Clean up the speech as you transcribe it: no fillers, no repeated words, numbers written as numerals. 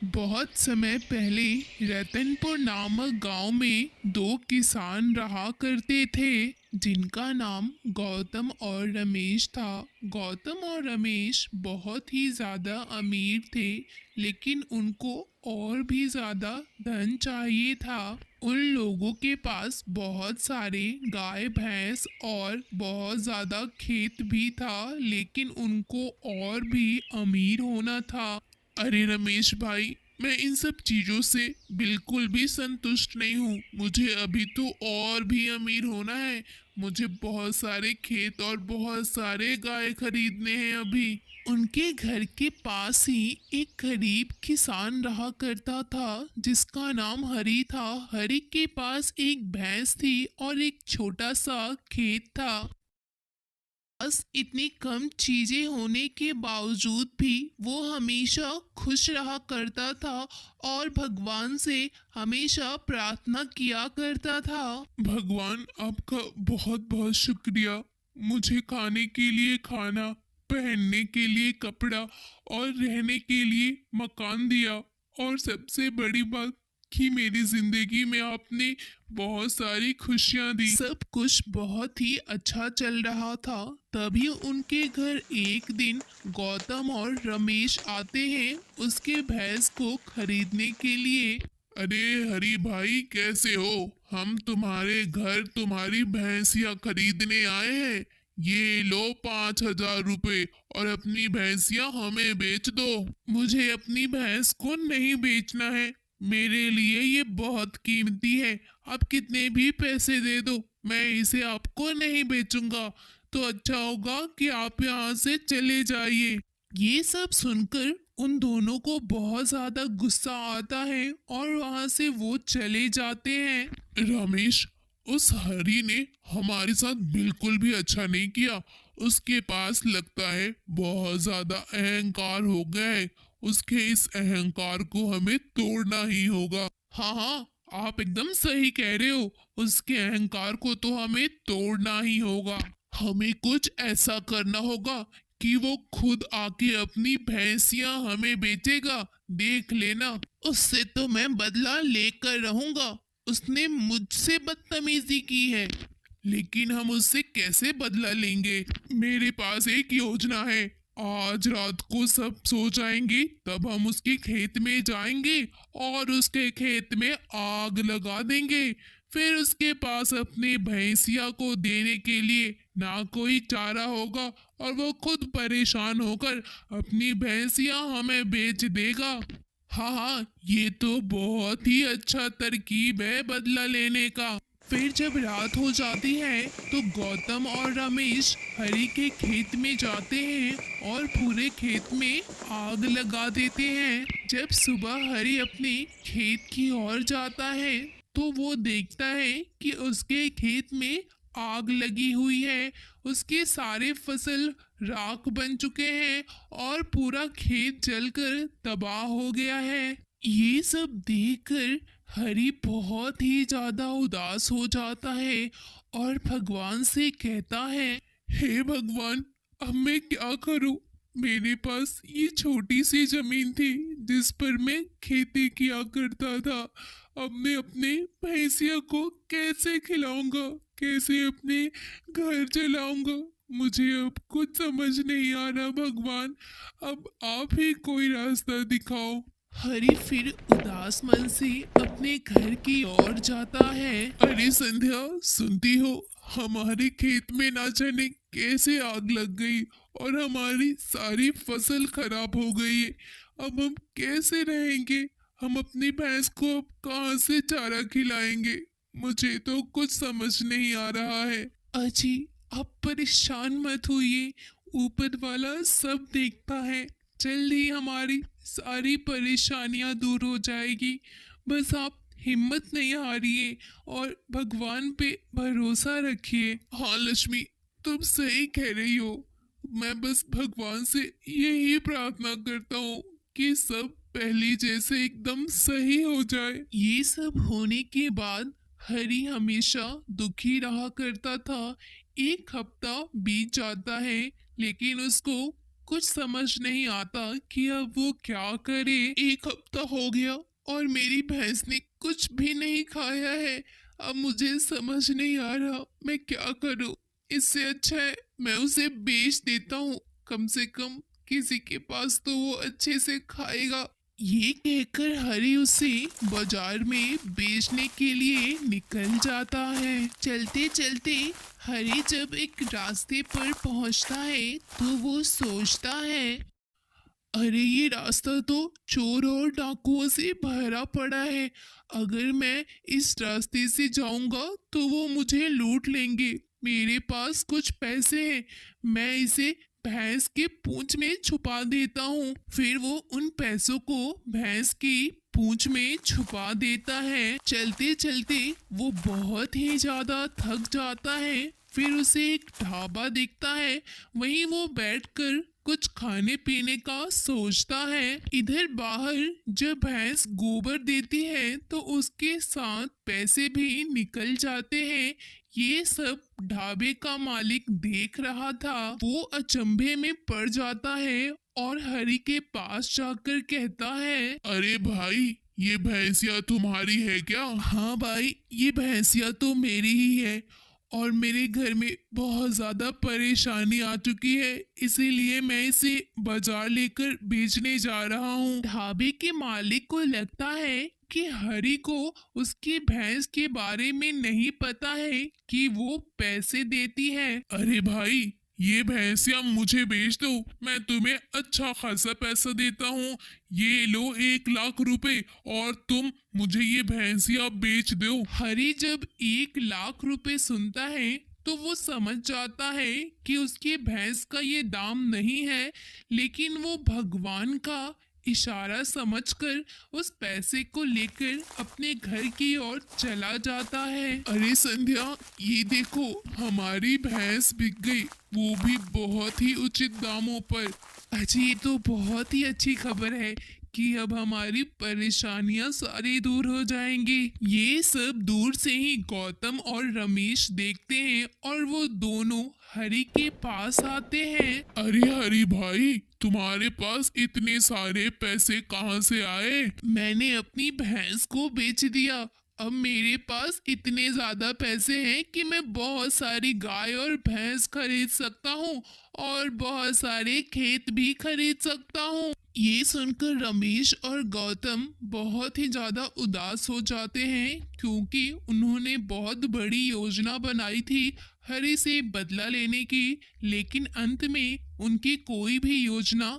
बहुत समय पहले रतनपुर नामक गांव में दो किसान रहा करते थे जिनका नाम गौतम और रमेश था। गौतम और रमेश बहुत ही ज़्यादा अमीर थे, लेकिन उनको और भी ज़्यादा धन चाहिए था। उन लोगों के पास बहुत सारे गाय भैंस और बहुत ज़्यादा खेत भी था, लेकिन उनको और भी अमीर होना था। अरे रमेश भाई, मैं इन सब चीजों से बिल्कुल भी संतुष्ट नहीं हूँ। मुझे अभी तो और भी अमीर होना है। मुझे बहुत सारे खेत और बहुत सारे गाय खरीदने हैं अभी। उनके घर के पास ही एक गरीब किसान रहा करता था जिसका नाम हरी था। हरी के पास एक भैंस थी और एक छोटा सा खेत था। बस इतनी कम चीजें होने के बावजूद भी वो हमेशा खुश रहा करता था और भगवान से हमेशा प्रार्थना किया करता था। भगवान आपका बहुत बहुत शुक्रिया। मुझे खाने के लिए खाना, पहनने के लिए कपड़ा और रहने के लिए मकान दिया। और सबसे बड़ी बात कि मेरी जिंदगी में आपने बहुत सारी खुशियां दी। सब कुछ बहुत ही अच्छा चल रहा था। तभी उनके घर एक दिन गौतम और रमेश आते हैं उसके भैंस को खरीदने के लिए। अरे हरी भाई, कैसे हो? हम तुम्हारे घर तुम्हारी भैंसिया खरीदने आए हैं। ये लो 5,000 रुपए और अपनी भैंसिया हमें बेच दो। मुझे अपनी भैंस को नहीं बेचना है। मेरे लिए ये बहुत कीमती है। आप कितने भी पैसे दे दो, मैं इसे आपको नहीं बेचूंगा। तो अच्छा होगा कि आप यहाँ से चले जाइए। ये सब सुनकर उन दोनों को बहुत ज्यादा गुस्सा आता है और वहां से वो चले जाते हैं। रमेश, उस हरी ने हमारे साथ बिल्कुल भी अच्छा नहीं किया। उसके पास लगता है बहुत ज्यादा अहंकार हो गया है। उसके इस अहंकार को हमें तोड़ना ही होगा। हाँ हाँ, आप एकदम सही कह रहे हो। उसके अहंकार को तो हमें तोड़ना ही होगा। हमें कुछ ऐसा करना होगा कि वो खुद आके अपनी भैंसियां हमें बेचेगा। देख लेना, उससे तो मैं बदला लेकर रहूंगा। उसने मुझसे बदतमीजी की है, लेकिन हम उससे कैसे बदला लेंगे? मेरे पास एक योजना है। आज रात को सब सो जाएंगे, तब हम उसके खेत में जाएंगे और उसके खेत में आग लगा देंगे। फिर उसके पास अपने भैंसिया को देने के लिए ना कोई चारा होगा और वो खुद परेशान होकर अपनी भैंसिया हमें बेच देगा। हाँ हाँ, ये तो बहुत ही अच्छा तरकीब है बदला लेने का। फिर जब रात हो जाती है तो गौतम और रमेश हरी के खेत में जाते हैं और पूरे खेत में आग लगा देते हैं। जब सुबह हरी अपने खेत की ओर जाता है तो वो देखता है कि उसके खेत में आग लगी हुई है। उसके सारे फसल राख बन चुके हैं और पूरा खेत जलकर तबाह हो गया है। ये सब देखकर हरि बहुत ही ज्यादा उदास हो जाता है और भगवान से कहता है, हे भगवान, अब मैं क्या करूं? मेरे पास ये छोटी सी जमीन थी जिस पर मैं खेती किया करता था। अब मैं अपने भैंसिया को कैसे खिलाऊंगा, कैसे अपने घर चलाऊंगा? मुझे अब कुछ समझ नहीं आ रहा भगवान। अब आप ही कोई रास्ता दिखाओ। हरि फिर उदास मन से अपने घर की ओर जाता है। अरे संध्या, सुनती हो? हमारे खेत में ना जाने कैसे आग लग गई और हमारी सारी फसल खराब हो गई है। अब हम कैसे रहेंगे? हम अपनी भैंस को अब कहाँ से चारा खिलाएंगे? मुझे तो कुछ समझ नहीं आ रहा है। अजी, आप परेशान मत होइए। ऊपर वाला सब देखता है। जल्द ही हमारी सारी परेशानियां दूर हो जाएगी। बस आप हिम्मत नहीं हारिए और भगवान पे भरोसा रखिए। हाँ लक्ष्मी, तुम सही कह रही हो। मैं बस भगवान से यही प्रार्थना करता हूँ कि सब पहले जैसे एकदम सही हो जाए। ये सब होने के बाद हरि हमेशा दुखी रहा करता था। एक हफ्ता बीत जाता है, लेकिन उसको कुछ समझ नहीं आता कि अब वो क्या करे। एक हफ्ता हो गया और मेरी भैंस ने कुछ भी नहीं खाया है। अब मुझे समझ नहीं आ रहा मैं क्या करूं। इससे अच्छा है मैं उसे बेच देता हूँ। कम से कम किसी के पास तो वो अच्छे से खाएगा। ये कहकर हरी उसे बाजार में बेचने के लिए निकल जाता है। चलते चलते हरी जब एक रास्ते पर पहुंचता है तो वो सोचता है, अरे ये रास्ता तो चोर और डाकुओं से भरा पड़ा है। अगर मैं इस रास्ते से जाऊंगा तो वो मुझे लूट लेंगे। मेरे पास कुछ पैसे हैं, मैं इसे भैंस के पूंछ में छुपा देता हूँ। फिर वो उन पैसों को भैंस की पूंछ में छुपा देता है। चलते चलते वो बहुत ही ज्यादा थक जाता है। फिर उसे एक ढाबा दिखता है, वहीं वो बैठकर कुछ खाने पीने का सोचता है। इधर बाहर जब भैंस गोबर देती है तो उसके साथ पैसे भी निकल जाते हैं। ये सब ढाबे का मालिक देख रहा था। वो अचंभे में पड़ जाता है और हरी के पास जाकर कहता है, अरे भाई ये भैंसिया तुम्हारी है क्या? हाँ भाई, ये भैंसिया तो मेरी ही है और मेरे घर में बहुत ज़्यादा परेशानी आ चुकी है, इसीलिए मैं इसे बाजार लेकर बेचने जा रहा हूँ। ढाबे के मालिक को लगता है कि हरी को उसकी भैंस के बारे में नहीं पता है कि वो पैसे देती है। अरे भाई ये भैंसिया मुझे बेच दो, मैं तुम्हें अच्छा खासा पैसा देता हूँ। ये लो 1 लाख रुपए और तुम मुझे ये भैंसिया बेच दो। हरी जब 1 लाख रुपए सुनता है तो वो समझ जाता है कि उसकी भैंस का ये दाम नहीं है, लेकिन वो भगवान का इशारा समझकर उस पैसे को लेकर अपने घर की ओर चला जाता है। अरे संध्या, ये देखो हमारी भैंस बिक गई, वो भी बहुत ही उचित दामों पर। अच्छा, ये तो बहुत ही अच्छी खबर है कि अब हमारी परेशानियां सारी दूर हो जाएंगी। ये सब दूर से ही गौतम और रमेश देखते हैं और वो दोनों हरी के पास आते हैं। अरे हरी भाई, तुम्हारे पास इतने सारे पैसे कहाँ से आए? मैंने अपनी भैंस को बेच दिया। अब मेरे पास इतने ज्यादा पैसे हैं कि मैं बहुत सारी गाय और भैंस खरीद सकता हूँ और बहुत सारे खेत भी खरीद सकता हूँ। ये सुनकर रमेश और गौतम बहुत ही ज्यादा उदास हो जाते हैं, क्योंकि उन्होंने बहुत बड़ी योजना बनाई थी हरी से बदला लेने की, लेकिन अंत में उनकी कोई भी योजना